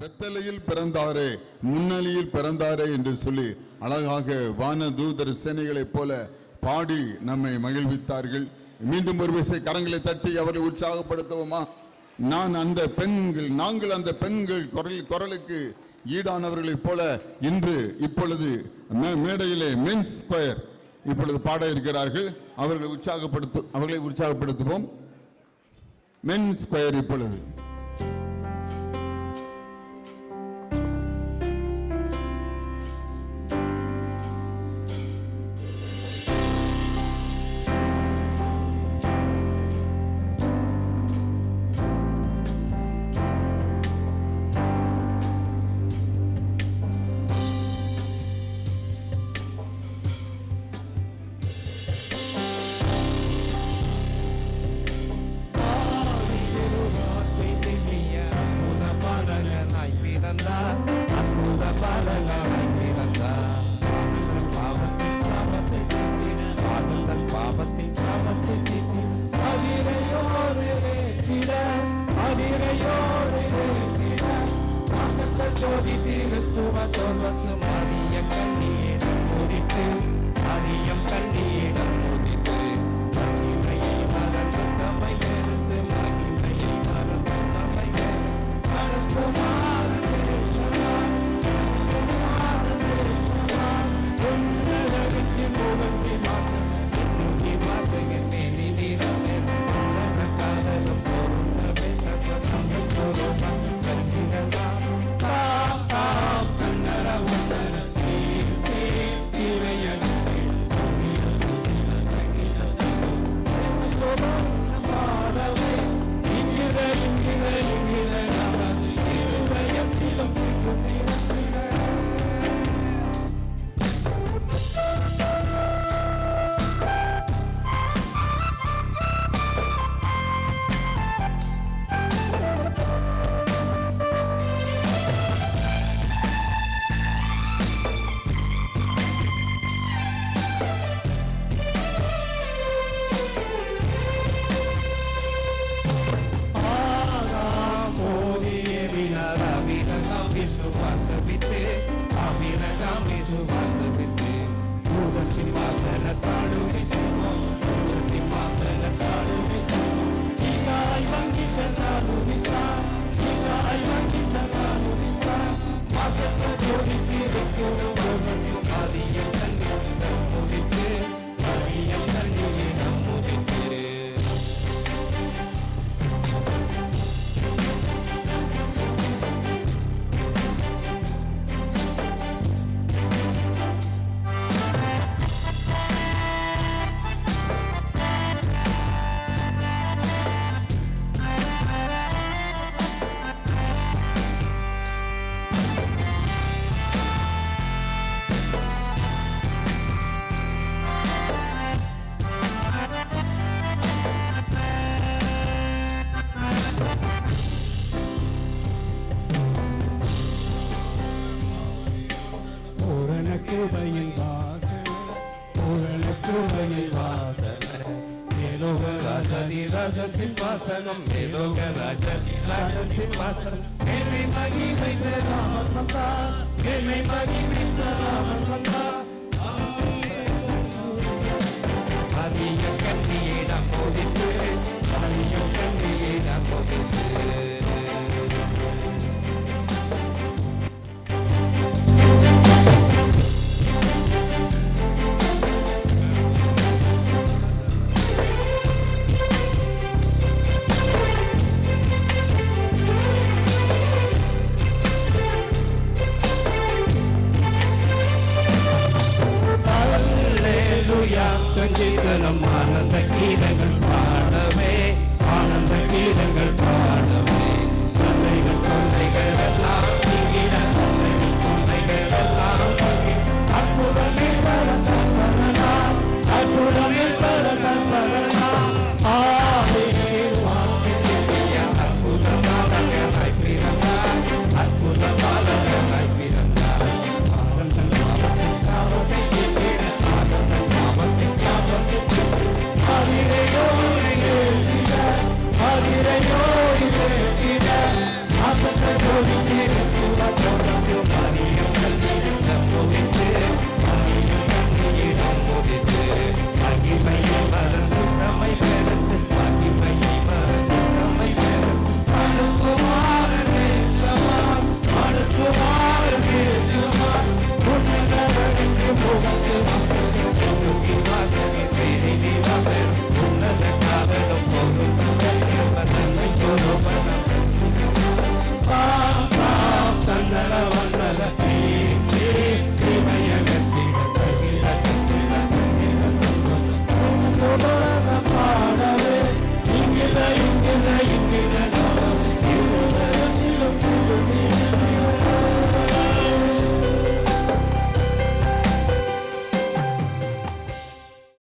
பெத்தலையில் பிறந்தாரே, முன்னணியில் பிறந்தாரே என்று சொல்லி அழகாக வான தூதர் சேனைகளைப் போல பாடி நம்மை மகிழ்வித்தார்கள். மீண்டும் ஒரு விசை கரங்களை தட்டி அவரை உற்சாகப்படுத்துவோமா? நாங்கள் அந்த பெண்கள் குரலுக்கு ஈடானவர்களைப் போல இப்பொழுது மேடையிலே மென்ஸ் ஸ்கொயர் இப்பொழுது பாட இருக்கிறார்கள். அவர்களை உற்சாகப்படுத்துவோம். மென்ஸ் ஸ்கொயர் இப்பொழுது சிம்மாசனம் மேலோக ராஜ சிம்மாசனம் மேன்மை மகிமை ராமன் வந்தார், மேன்மை மகிமை ராமன் வந்தார். ஆதிய கன்னியிடம் மோதித்து, ஆதிய கன்னியிடம் மோதித்து சங்கீதனம் ஆனந்த கீதங்கள் பாடவே, ஆனந்த கீதங்கள் பாடவே. தொல்லைகள் தொல்லைகள் எல்லாம் நீங்கிட, தொல்லைகள் தொல்லைகள் எல்லாம் அற்புதமில் பல கற்பனா, அற்புதமில் பல கற்பனா. அற்புதமானவராய் பிறந்தார், அற்புதமானவராய் பிறந்தார். ஆனந்தன் பாவத்தின் சாபத்தை நீக்கிட, ஆனந்தன் பாவத்தின் சாபத்தை இந்த